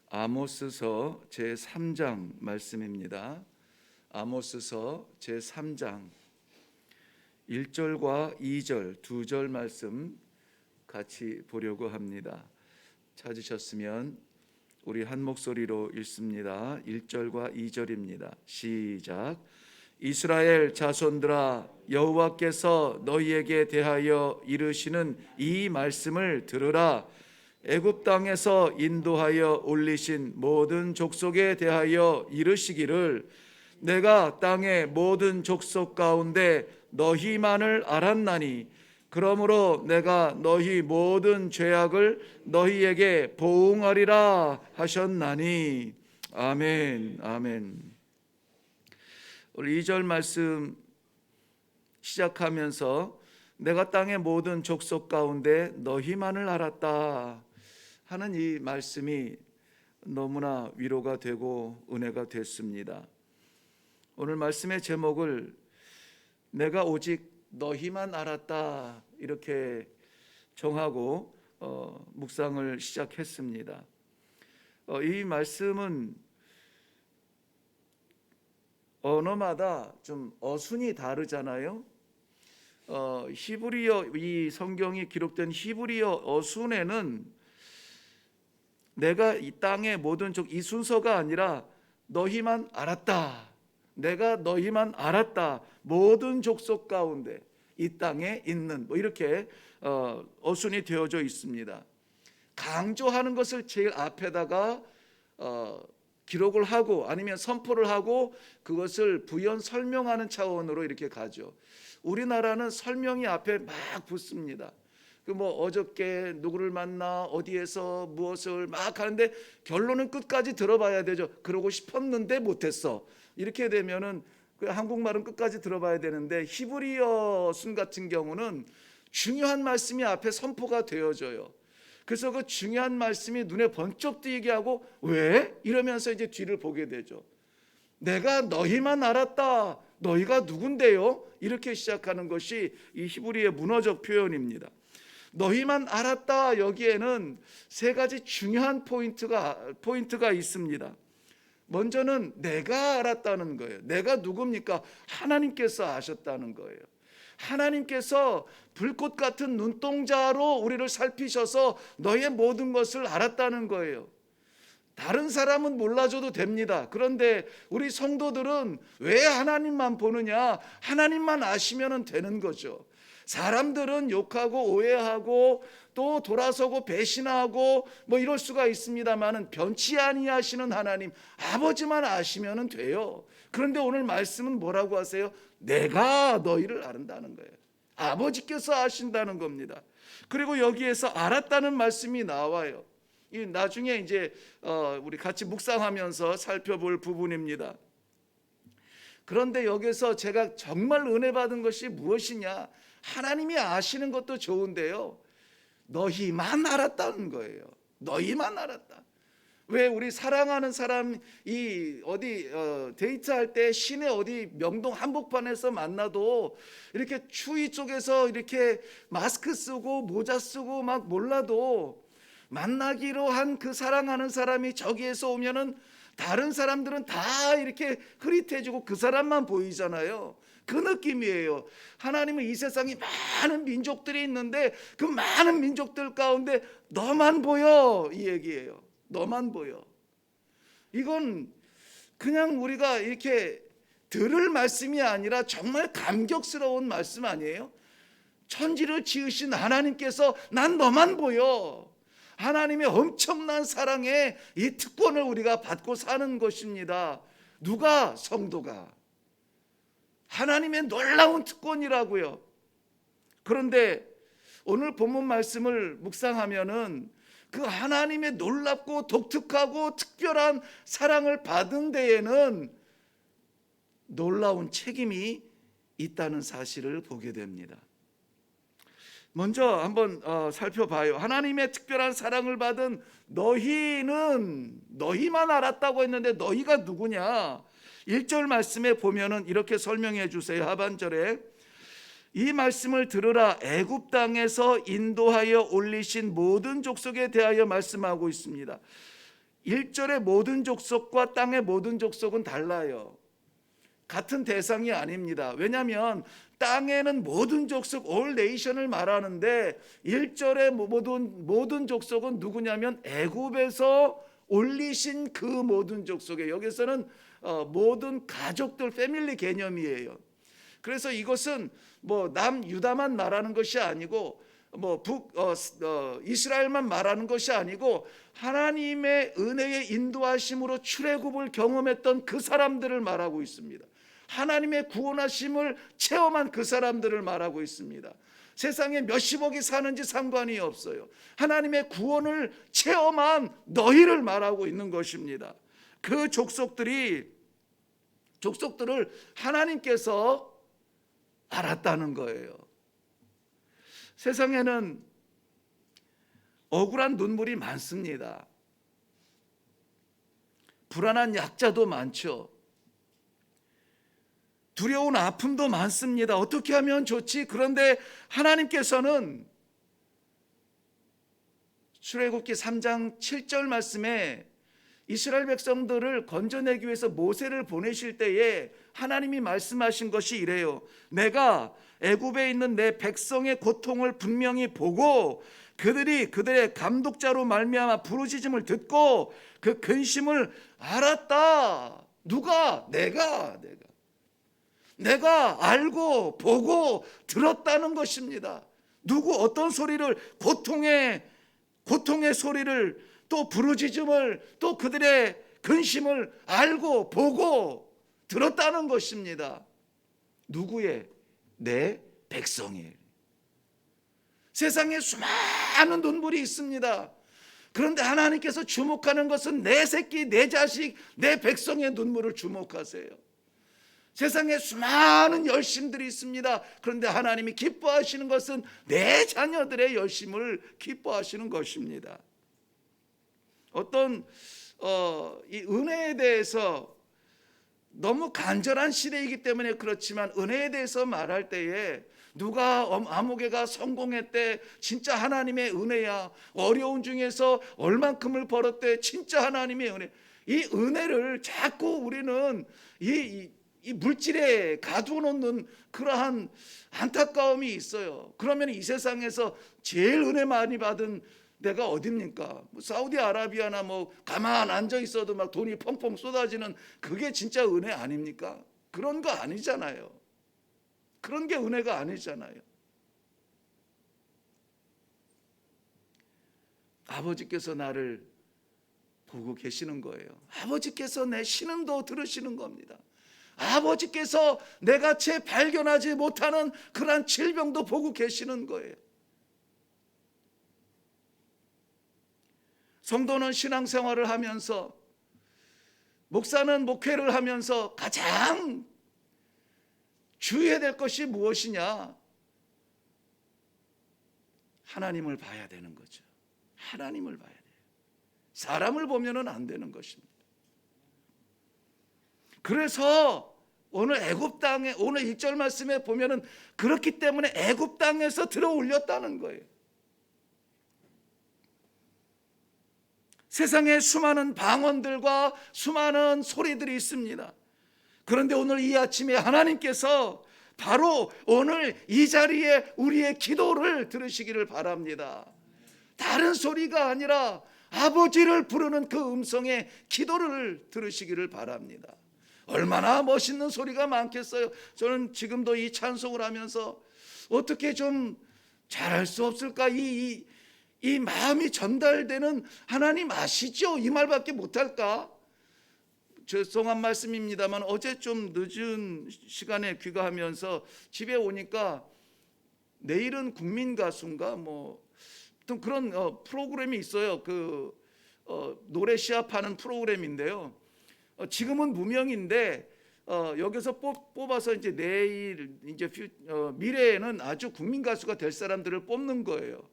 아모스서 제3장 말씀입니다. 아모스서 제3장 1절과 2절 두 절 말씀 같이 보려고 합니다. 찾으셨으면 우리 한 목소리로 읽습니다. 1절과 2절입니다. 시작. 이스라엘 자손들아, 여호와께서 너희에게 대하여 이르시는 이 말씀을 들으라. 애굽 땅에서 인도하여 올리신 모든 족속에 대하여 이르시기를, 내가 땅의 모든 족속 가운데 너희만을 알았나니 그러므로 내가 너희 모든 죄악을 너희에게 보응하리라 하셨나니. 아멘. 아멘. 우리 2절 말씀 시작하면서 내가 땅의 모든 족속 가운데 너희만을 알았다 하는 이 말씀이 너무나 위로가 되고 은혜가 됐습니다. 오늘 말씀의 제목을 내가 오직 너희만 알았다 이렇게 정하고 묵상을 시작했습니다. 이 말씀은 언어마다 좀 어순이 다르잖아요. 히브리어, 이 성경이 기록된 히브리어 어순에는 내가 이 땅의 모든 족, 이 순서가 아니라 너희만 알았다, 내가 너희만 알았다, 모든 족속 가운데 이 땅에 있는, 뭐 이렇게 어순이 되어져 있습니다. 강조하는 것을 제일 앞에다가 기록을 하고 아니면 선포를 하고 그것을 부연 설명하는 차원으로 이렇게 가죠. 우리나라는 설명이 앞에 막 붙습니다. 그 뭐 어저께 누구를 만나 어디에서 무엇을 막 하는데 결론은 끝까지 들어봐야 되죠. 그러고 싶었는데 못했어. 이렇게 되면은 그 한국말은 끝까지 들어봐야 되는데 히브리어 순 같은 경우는 중요한 말씀이 앞에 선포가 되어져요. 그래서 그 중요한 말씀이 눈에 번쩍 띄게 하고 왜? 이러면서 이제 뒤를 보게 되죠. 내가 너희만 알았다. 너희가 누군데요? 이렇게 시작하는 것이 이 히브리의 문어적 표현입니다. 너희만 알았다. 여기에는 세 가지 중요한 포인트가 있습니다. 먼저는 내가 알았다는 거예요. 내가 누굽니까? 하나님께서 아셨다는 거예요. 하나님께서 불꽃 같은 눈동자로 우리를 살피셔서 너의 모든 것을 알았다는 거예요. 다른 사람은 몰라줘도 됩니다. 그런데 우리 성도들은 왜 하나님만 보느냐? 하나님만 아시면 되는 거죠. 사람들은 욕하고 오해하고 또 돌아서고 배신하고 뭐 이럴 수가 있습니다만은 변치 아니하시는 하나님 아버지만 아시면 돼요. 그런데 오늘 말씀은 뭐라고 하세요? 내가 너희를 아른다는 거예요. 아버지께서 아신다는 겁니다. 그리고 여기에서 알았다는 말씀이 나와요. 이 나중에 이제 우리 같이 묵상하면서 살펴볼 부분입니다. 그런데 여기서 제가 정말 은혜 받은 것이 무엇이냐? 하나님이 아시는 것도 좋은데요, 너희만 알았다는 거예요. 너희만 알았다. 왜 우리 사랑하는 사람이 어디 데이트할 때 시내 어디 명동 한복판에서 만나도 이렇게 추위 쪽에서 이렇게 마스크 쓰고 모자 쓰고 막 몰라도 만나기로 한 그 사랑하는 사람이 저기에서 오면은 다른 사람들은 다 이렇게 흐릿해지고 그 사람만 보이잖아요. 그 느낌이에요. 하나님은 이 세상에 많은 민족들이 있는데 그 많은 민족들 가운데 너만 보여, 이 얘기예요. 너만 보여. 이건 그냥 우리가 이렇게 들을 말씀이 아니라 정말 감격스러운 말씀 아니에요? 천지를 지으신 하나님께서 난 너만 보여. 하나님의 엄청난 사랑에 이 특권을 우리가 받고 사는 것입니다. 누가? 성도가. 하나님의 놀라운 특권이라고요. 그런데 오늘 본문 말씀을 묵상하면은 그 하나님의 놀랍고 독특하고 특별한 사랑을 받은 데에는 놀라운 책임이 있다는 사실을 보게 됩니다. 먼저 한번 살펴봐요. 하나님의 특별한 사랑을 받은 너희는 너희만 알았다고 했는데 너희가 누구냐? 1절 말씀에 보면은 이렇게 설명해 주세요. 하반절에 이 말씀을 들으라. 애굽 땅에서 인도하여 올리신 모든 족속에 대하여 말씀하고 있습니다. 1절의 모든 족속과 땅의 모든 족속은 달라요. 같은 대상이 아닙니다. 왜냐하면 땅에는 모든 족속 all nation을 말하는데 1절의 모든 족속은 누구냐면 애굽에서 올리신 그 모든 족속에, 여기서는 모든 가족들 패밀리 개념이에요. 그래서 이것은 뭐 남유다만 말하는 것이 아니고 뭐 이스라엘만 말하는 것이 아니고 하나님의 은혜의 인도하심으로 출애굽을 경험했던 그 사람들을 말하고 있습니다. 하나님의 구원하심을 체험한 그 사람들을 말하고 있습니다. 세상에 몇십억이 사는지 상관이 없어요. 하나님의 구원을 체험한 너희를 말하고 있는 것입니다. 그 족속들을 하나님께서 알았다는 거예요. 세상에는 억울한 눈물이 많습니다. 불안한 약자도 많죠. 두려운 아픔도 많습니다. 어떻게 하면 좋지? 그런데 하나님께서는 출애굽기 3장 7절 말씀에 이스라엘 백성들을 건져내기 위해서 모세를 보내실 때에 하나님이 말씀하신 것이 이래요. 내가 애굽에 있는 내 백성의 고통을 분명히 보고 그들의 감독자로 말미암아 부르짖음을 듣고 그 근심을 알았다. 누가? 내가 알고 보고 들었다는 것입니다. 누구 어떤 소리를, 고통의 소리를, 또 부르짖음을, 또 그들의 근심을 알고 보고 들었다는 것입니다. 누구의? 내 백성이에요. 세상에 수많은 눈물이 있습니다. 그런데 하나님께서 주목하는 것은 내 새끼, 내 자식, 내 백성의 눈물을 주목하세요. 세상에 수많은 열심들이 있습니다. 그런데 하나님이 기뻐하시는 것은 내 자녀들의 열심을 기뻐하시는 것입니다. 어떤 이 은혜에 대해서 너무 간절한 시대이기 때문에 그렇지만 은혜에 대해서 말할 때에 누가 아무개가 성공했대, 진짜 하나님의 은혜야. 어려운 중에서 얼만큼을 벌었대, 진짜 하나님의 은혜. 이 은혜를 자꾸 우리는 이 물질에 가두어 놓는 그러한 안타까움이 있어요. 그러면 이 세상에서 제일 은혜 많이 받은 데가 어딥니까? 뭐 사우디아라비아나 뭐 가만 앉아 있어도 막 돈이 펑펑 쏟아지는 그게 진짜 은혜 아닙니까? 그런 거 아니잖아요. 그런 게 은혜가 아니잖아요. 아버지께서 나를 보고 계시는 거예요. 아버지께서 내 신음도 들으시는 겁니다. 아버지께서 내가 채 발견하지 못하는 그러한 질병도 보고 계시는 거예요. 성도는 신앙생활을 하면서, 목사는 목회를 하면서 가장 주의해야 될 것이 무엇이냐? 하나님을 봐야 되는 거죠. 하나님을 봐야 돼요. 사람을 보면은 안 되는 것입니다. 그래서 오늘 애굽 땅에, 오늘 1절 말씀에 보면은 그렇기 때문에 애굽 땅에서 들어 올렸다는 거예요. 세상에 수많은 방언들과 수많은 소리들이 있습니다. 그런데 오늘 이 아침에 하나님께서 바로 오늘 이 자리에 우리의 기도를 들으시기를 바랍니다. 다른 소리가 아니라 아버지를 부르는 그 음성의 기도를 들으시기를 바랍니다. 얼마나 멋있는 소리가 많겠어요. 저는 지금도 이 찬송을 하면서 어떻게 좀 잘할 수 없을까? 이 마음이 전달되는 하나님 아시죠? 이 말밖에 못할까? 죄송한 말씀입니다만 어제 좀 늦은 시간에 귀가하면서 집에 오니까 내일은 국민 가수인가 뭐 어떤 그런 프로그램이 있어요. 그 노래 시합하는 프로그램인데요. 지금은 무명인데 여기서 뽑아서 이제 내일 이제 미래에는 아주 국민 가수가 될 사람들을 뽑는 거예요.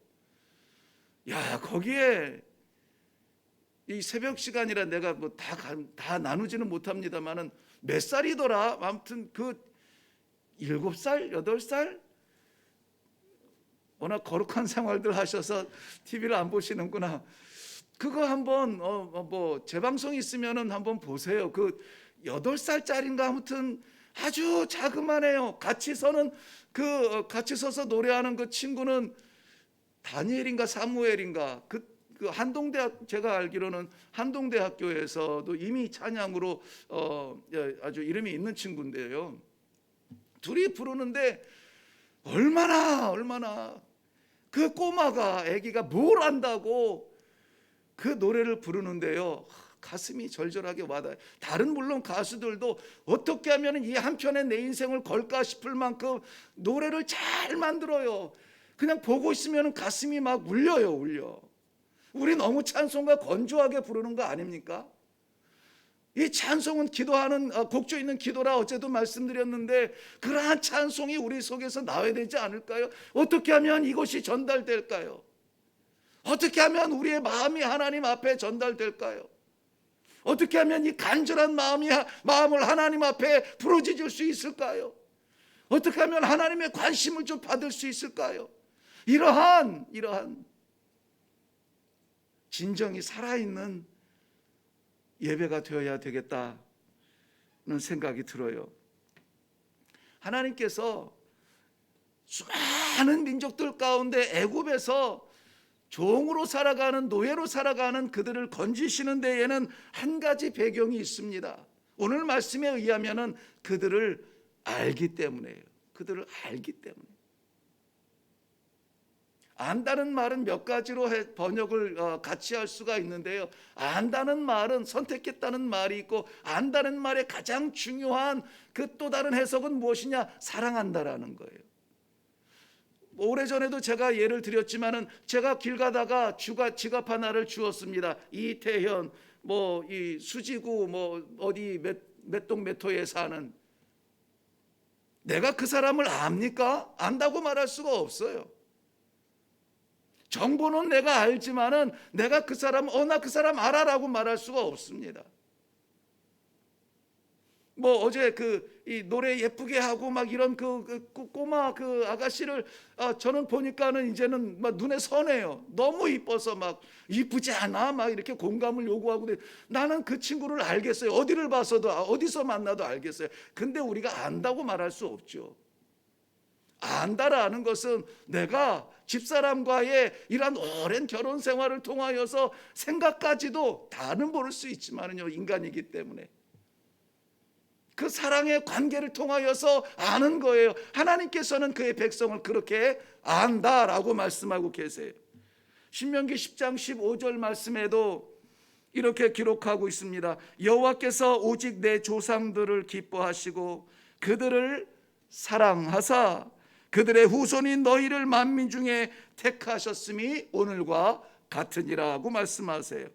야, 거기에 이 새벽 시간이라 내가 뭐 다 나누지는 못합니다만은 몇 살이더라? 아무튼 그 7살, 8살? 워낙 거룩한 생활들 하셔서 TV를 안 보시는구나. 그거 한번 뭐 재방송 있으면은 한번 보세요. 그 8살짜리인가 아무튼 아주 자그만해요. 같이 서서 노래하는 그 친구는 다니엘인가 사무엘인가 그 한동대학, 제가 알기로는 한동대학교에서도 이미 찬양으로 아주 이름이 있는 친구인데요. 둘이 부르는데 얼마나 그 꼬마가, 아기가 뭘 안다고 그 노래를 부르는데요, 가슴이 절절하게 와닿아요. 다른 물론 가수들도 어떻게 하면 이 한 편에 내 인생을 걸까 싶을 만큼 노래를 잘 만들어요. 그냥 보고 있으면 가슴이 막 울려. 우리 너무 찬송가 건조하게 부르는 거 아닙니까? 이 찬송은 기도하는 곡조 있는 기도라 어제도 말씀드렸는데, 그러한 찬송이 우리 속에서 나와야 되지 않을까요? 어떻게 하면 이것이 전달될까요? 어떻게 하면 우리의 마음이 하나님 앞에 전달될까요? 어떻게 하면 이 간절한 마음을 하나님 앞에 부러지질 수 있을까요? 어떻게 하면 하나님의 관심을 좀 받을 수 있을까요? 이러한 진정이 살아있는 예배가 되어야 되겠다는 생각이 들어요. 하나님께서 수많은 민족들 가운데 애굽에서 종으로 살아가는, 노예로 살아가는 그들을 건지시는 데에는 한 가지 배경이 있습니다. 오늘 말씀에 의하면은 그들을 알기 때문이에요. 그들을 알기 때문에. 안다는 말은 몇 가지로 번역을 같이 할 수가 있는데요. 안다는 말은 선택했다는 말이 있고, 안다는 말의 가장 중요한 그 또 다른 해석은 무엇이냐? 사랑한다라는 거예요. 오래전에도 제가 예를 드렸지만은, 제가 길 가다가 지갑 하나를 주었습니다. 이태현, 뭐 이 수지구, 뭐 어디 몇 동 몇 호에 사는. 내가 그 사람을 압니까? 안다고 말할 수가 없어요. 정보는 내가 알지만은 내가 그 사람, 나 그 사람 알아라고 말할 수가 없습니다. 뭐 어제 이 노래 예쁘게 하고 막 이런 그 꼬마 그 아가씨를 저는 보니까는 이제는 막 눈에 선해요. 너무 이뻐서 막 이쁘지 않아? 막 이렇게 공감을 요구하고. 나는 그 친구를 알겠어요. 어디를 봐서도, 어디서 만나도 알겠어요. 근데 우리가 안다고 말할 수 없죠. 안다라는 것은 내가 집사람과의 이런 오랜 결혼 생활을 통하여서 생각까지도 다는 모를 수 있지만은요, 인간이기 때문에 그 사랑의 관계를 통하여서 아는 거예요. 하나님께서는 그의 백성을 그렇게 안다라고 말씀하고 계세요. 신명기 10장 15절 말씀에도 이렇게 기록하고 있습니다. 여호와께서 오직 내 조상들을 기뻐하시고 그들을 사랑하사 그들의 후손인 너희를 만민 중에 택하셨음이 오늘과 같으니라고 말씀하세요.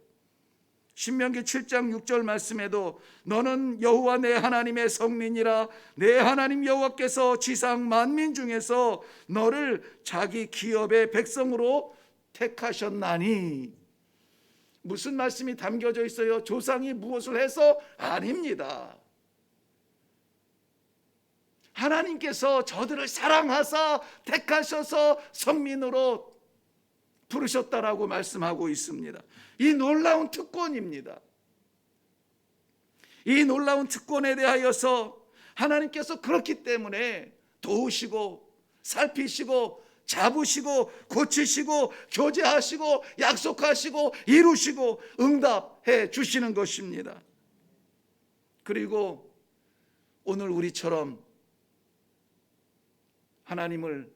신명기 7장 6절 말씀에도 너는 여호와 내 하나님의 성민이라 내 하나님 여호와께서 지상 만민 중에서 너를 자기 기업의 백성으로 택하셨나니. 무슨 말씀이 담겨져 있어요? 조상이 무엇을 해서? 아닙니다. 하나님께서 저들을 사랑하사 택하셔서 성민으로 부르셨다라고 말씀하고 있습니다. 이 놀라운 특권입니다. 이 놀라운 특권에 대하여서 하나님께서 그렇기 때문에 도우시고 살피시고 잡으시고 고치시고 교제하시고 약속하시고 이루시고 응답해 주시는 것입니다. 그리고 오늘 우리처럼 하나님을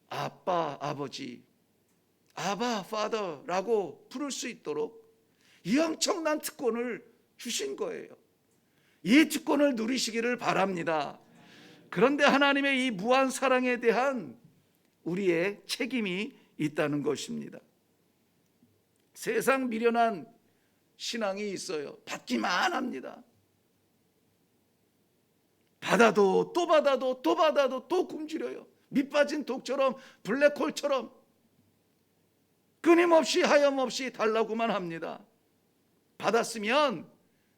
아빠, 아버지, 아바, 파더라고 부를 수 있도록 이 엄청난 특권을 주신 거예요. 이 특권을 누리시기를 바랍니다. 그런데 하나님의 이 무한 사랑에 대한 우리의 책임이 있다는 것입니다. 세상 미련한 신앙이 있어요. 받기만 합니다. 받아도 또 받아도 또 받아도 또 굶주려요. 밑 빠진 독처럼, 블랙홀처럼 끊임없이 하염없이 달라고만 합니다. 받았으면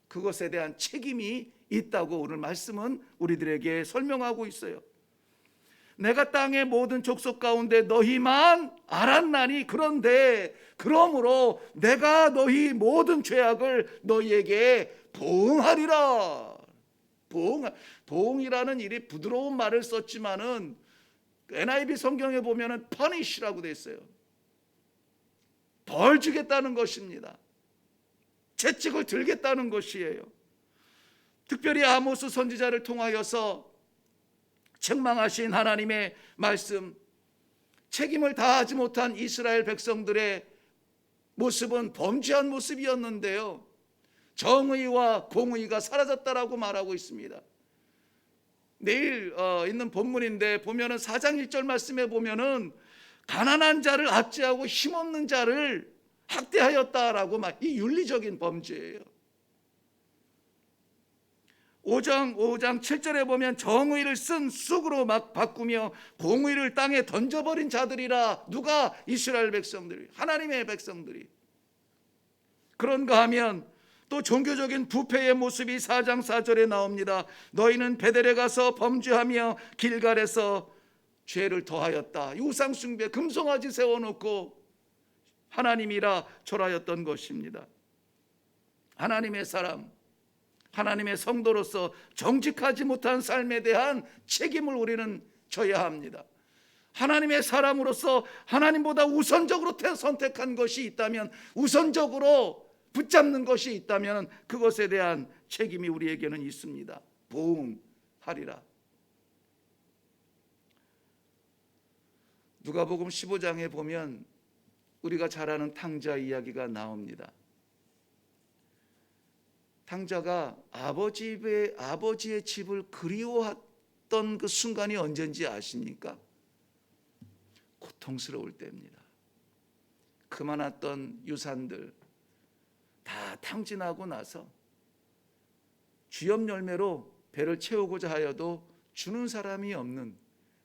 그것에 대한 책임이 있다고 오늘 말씀은 우리들에게 설명하고 있어요. 내가 땅의 모든 족속 가운데 너희만 알았나니 그런데 그러므로 내가 너희 모든 죄악을 너희에게 보응하리라. 보응이라는 일이 부드러운 말을 썼지만은 NIV 성경에 보면은 punish라고 돼 있어요. 벌 주겠다는 것입니다. 채찍을 들겠다는 것이에요. 특별히 아모스 선지자를 통하여서 책망하신 하나님의 말씀, 책임을 다하지 못한 이스라엘 백성들의 모습은 범죄한 모습이었는데요, 정의와 공의가 사라졌다라고 말하고 있습니다. 내일 있는 본문인데 보면은 4장 1절 말씀에 보면은 가난한 자를 압제하고 힘없는 자를 학대하였다라고 이 윤리적인 범죄예요. 5장 7절에 보면 정의를 쓴 쑥으로 막 바꾸며 공의를 땅에 던져버린 자들이라. 누가? 이스라엘 백성들이, 하나님의 백성들이. 그런가 하면 또 종교적인 부패의 모습이 4장 4절에 나옵니다. 너희는 베델에 가서 범죄하며 길갈에서 죄를 더하였다. 우상 숭배, 금송아지 세워놓고 하나님이라 절하였던 것입니다. 하나님의 사람, 하나님의 성도로서 정직하지 못한 삶에 대한 책임을 우리는 져야 합니다. 하나님의 사람으로서 하나님보다 우선적으로 선택한 것이 있다면, 우선적으로 붙잡는 것이 있다면 그것에 대한 책임이 우리에게는 있습니다. 보응하리라. 누가복음 15장에 보면 우리가 잘 아는 탕자 이야기가 나옵니다. 탕자가 아버지의 집을 그리워했던 그 순간이 언젠지 아십니까? 고통스러울 때입니다. 그만했던 유산들 다 탕진하고 나서 쥐염 열매로 배를 채우고자 하여도 주는 사람이 없는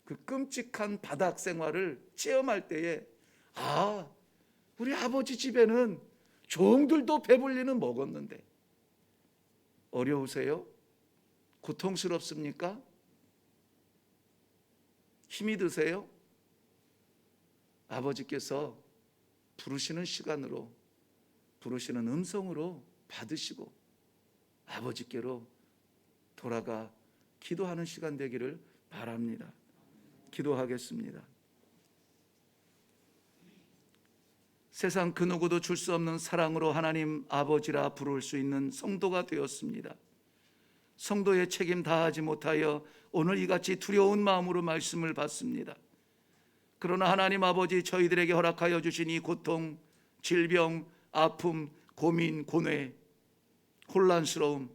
그 끔찍한 바닥 생활을 체험할 때에, 우리 아버지 집에는 종들도 배불리는 먹었는데. 어려우세요? 고통스럽습니까? 힘이 드세요? 아버지께서 부르시는 시간으로, 부르시는 음성으로 받으시고 아버지께로 돌아가 기도하는 시간 되기를 바랍니다. 기도하겠습니다. 세상 그 누구도 줄 수 없는 사랑으로 하나님 아버지라 부를 수 있는 성도가 되었습니다. 성도의 책임 다하지 못하여 오늘 이같이 두려운 마음으로 말씀을 받습니다. 그러나 하나님 아버지, 저희들에게 허락하여 주신 이 고통, 질병, 아픔, 고민, 고뇌, 혼란스러움,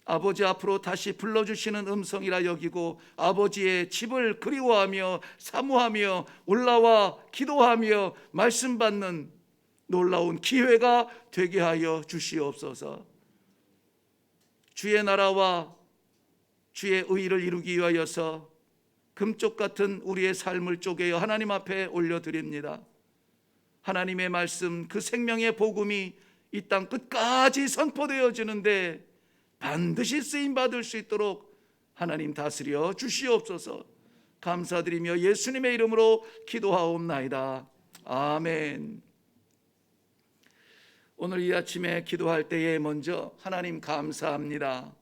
아버지 앞으로 다시 불러주시는 음성이라 여기고 아버지의 집을 그리워하며 사모하며 올라와 기도하며 말씀 받는 놀라운 기회가 되게 하여 주시옵소서. 주의 나라와 주의 의를 이루기 위하여서 금쪽 같은 우리의 삶을 쪼개어 하나님 앞에 올려드립니다. 하나님의 말씀, 그 생명의 복음이 이 땅 끝까지 선포되어지는데 반드시 쓰임받을 수 있도록 하나님 다스려 주시옵소서. 감사드리며 예수님의 이름으로 기도하옵나이다. 아멘. 오늘 이 아침에 기도할 때에 먼저 하나님 감사합니다.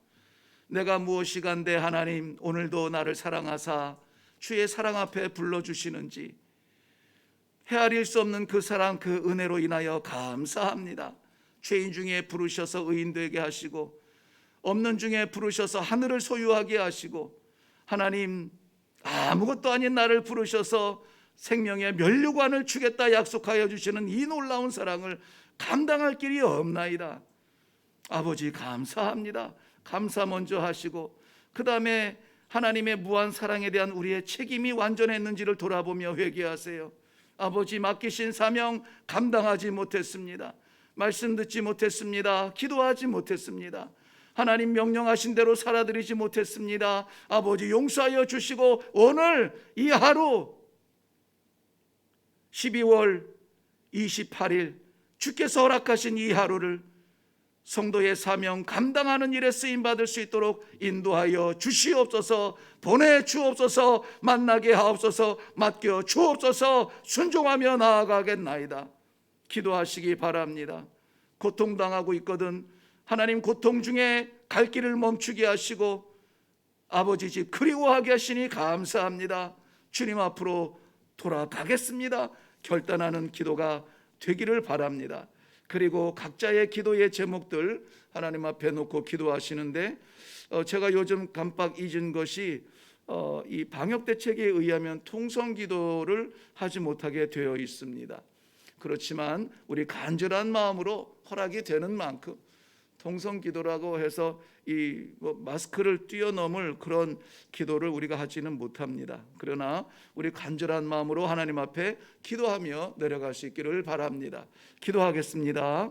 내가 무엇이간데 하나님 오늘도 나를 사랑하사 주의 사랑 앞에 불러주시는지, 헤아릴 수 없는 그 사랑, 그 은혜로 인하여 감사합니다. 죄인 중에 부르셔서 의인 되게 하시고 없는 중에 부르셔서 하늘을 소유하게 하시고, 하나님 아무것도 아닌 나를 부르셔서 생명의 면류관을 주겠다 약속하여 주시는 이 놀라운 사랑을 감당할 길이 없나이다. 아버지 감사합니다. 감사 먼저 하시고 그 다음에 하나님의 무한 사랑에 대한 우리의 책임이 완전했는지를 돌아보며 회개하세요. 아버지, 맡기신 사명 감당하지 못했습니다. 말씀 듣지 못했습니다. 기도하지 못했습니다. 하나님 명령하신 대로 살아드리지 못했습니다. 아버지 용서하여 주시고 오늘 이 하루 12월 28일 주께서 허락하신 이 하루를 성도의 사명 감당하는 일에 쓰임 받을 수 있도록 인도하여 주시옵소서. 보내 주옵소서. 만나게 하옵소서. 맡겨 주옵소서. 순종하며 나아가겠나이다. 기도하시기 바랍니다. 고통당하고 있거든 하나님 고통 중에 갈 길을 멈추게 하시고 아버지 집 그리워하게 하시니 감사합니다. 주님 앞으로 돌아가겠습니다. 결단하는 기도가 되기를 바랍니다. 그리고 각자의 기도의 제목들 하나님 앞에 놓고 기도하시는데 제가 요즘 깜빡 잊은 것이 이 방역 대책에 의하면 통성 기도를 하지 못하게 되어 있습니다. 그렇지만 우리 간절한 마음으로 허락이 되는 만큼 통성 기도라고 해서 이 마스크를 뛰어넘을 그런 기도를 우리가 하지는 못합니다. 그러나 우리 간절한 마음으로 하나님 앞에 기도하며 내려갈 수 있기를 바랍니다. 기도하겠습니다.